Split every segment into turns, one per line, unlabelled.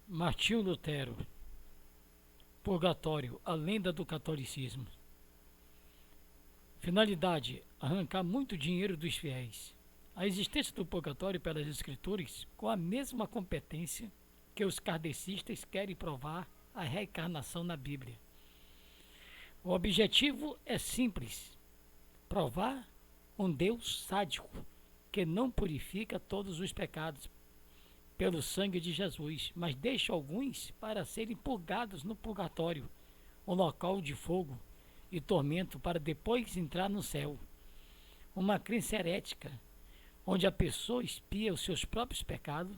Martinho Lutero. Purgatório, a lenda do catolicismo. Finalidade: arrancar muito dinheiro dos fiéis. A existência do purgatório pelas escrituras, com a mesma competência que os kardecistas querem provar a reencarnação na Bíblia. O objetivo é simples: provar um Deus sádico que não purifica todos os pecados pelo sangue de Jesus, mas deixa alguns para serem purgados no purgatório, um local de fogo e tormento para depois entrar no céu. Uma crença herética, onde a pessoa expia os seus próprios pecados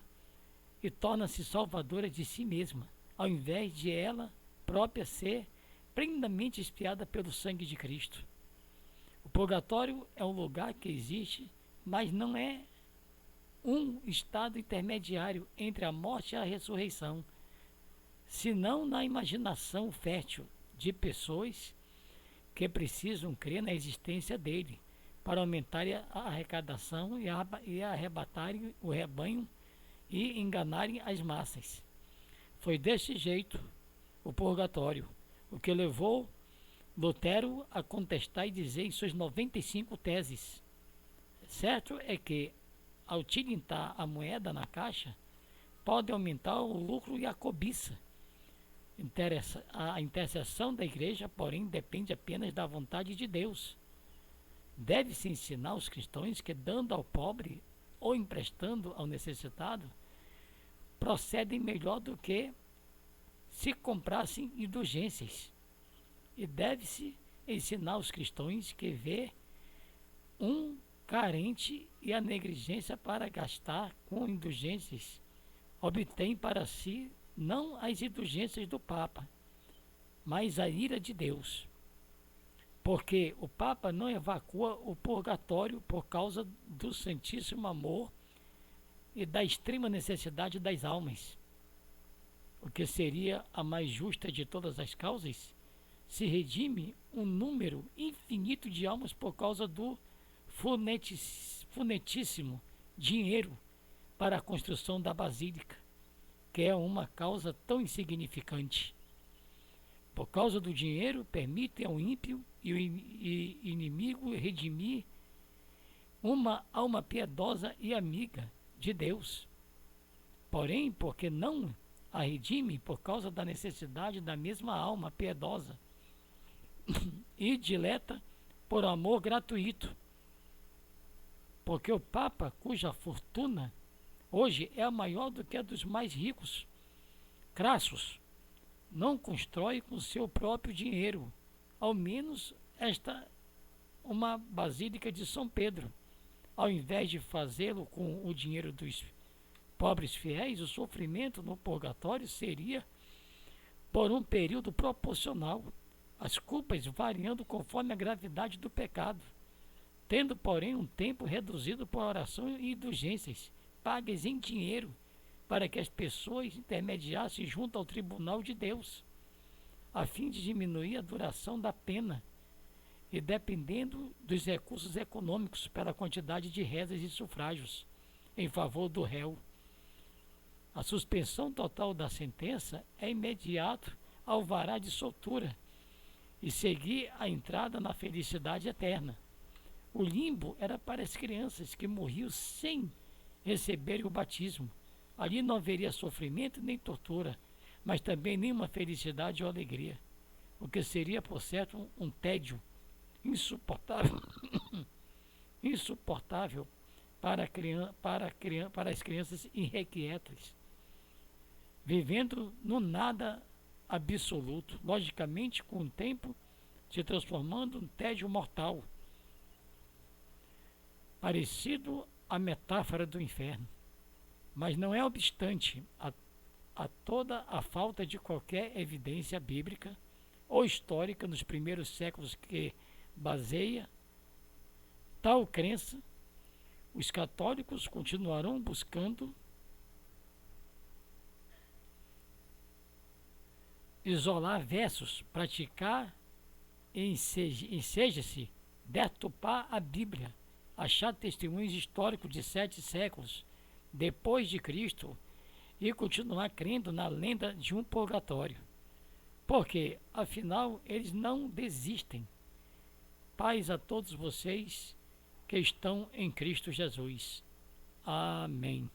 e torna-se salvadora de si mesma, ao invés de ela própria ser plenamente expiada pelo sangue de Cristo. O purgatório é um lugar que existe, mas não é um estado intermediário entre a morte e a ressurreição, senão na imaginação fértil de pessoas que precisam crer na existência dele para aumentar a arrecadação e arrebatarem o rebanho e enganarem as massas. Foi desse jeito o purgatório, o que levou Lutero a contestar e dizer em suas 95 teses. Certo é que, ao tilintar a moeda na caixa, pode aumentar o lucro e a cobiça. A intercessão da igreja, porém, depende apenas da vontade de Deus. Deve-se ensinar aos cristãos que, dando ao pobre ou emprestando ao necessitado, procedem melhor do que se comprassem indulgências. E deve-se ensinar aos cristãos que vê um carente e a negligência para gastar com indulgências obtém para si não as indulgências do Papa, mas a ira de Deus. Porque o Papa não evacua o purgatório por causa do santíssimo amor e da extrema necessidade das almas, o que seria a mais justa de todas as causas, se redime um número infinito de almas por causa do funetíssimo dinheiro para a construção da basílica, que é uma causa tão insignificante. Por causa do dinheiro, permite ao ímpio e o inimigo redimir uma alma piedosa e amiga de Deus. Porém, porque não a redime por causa da necessidade da mesma alma piedosa e dileta por amor gratuito. Porque o Papa, cuja fortuna hoje é a maior do que a dos mais ricos, crassos, não constrói com seu próprio dinheiro, ao menos uma basílica de São Pedro. Ao invés de fazê-lo com o dinheiro dos pobres fiéis, o sofrimento no purgatório seria por um período proporcional, as culpas variando conforme a gravidade do pecado, tendo, porém, um tempo reduzido por oração e indulgências, pagas em dinheiro, para que as pessoas intermediassem junto ao tribunal de Deus, a fim de diminuir a duração da pena, e dependendo dos recursos econômicos pela quantidade de rezas e sufrágios em favor do réu. A suspensão total da sentença é imediato alvará de soltura e seguir a entrada na felicidade eterna. O limbo era para as crianças que morriam sem receberem o batismo. Ali não haveria sofrimento nem tortura, mas também nenhuma felicidade ou alegria, o que seria, por certo, um tédio insuportável, insuportável para as crianças irrequietas, vivendo no nada absoluto, logicamente, com o tempo, se transformando num tédio mortal, parecido à metáfora do inferno. Mas não é obstante a toda a falta de qualquer evidência bíblica ou histórica nos primeiros séculos que baseia tal crença, os católicos continuarão buscando isolar versos, praticar enseja-se deturpar a Bíblia, achar testemunhos históricos de 7 séculos depois de Cristo e continuar crendo na lenda de um purgatório. Porque, afinal, eles não desistem. Paz a todos vocês que estão em Cristo Jesus. Amém.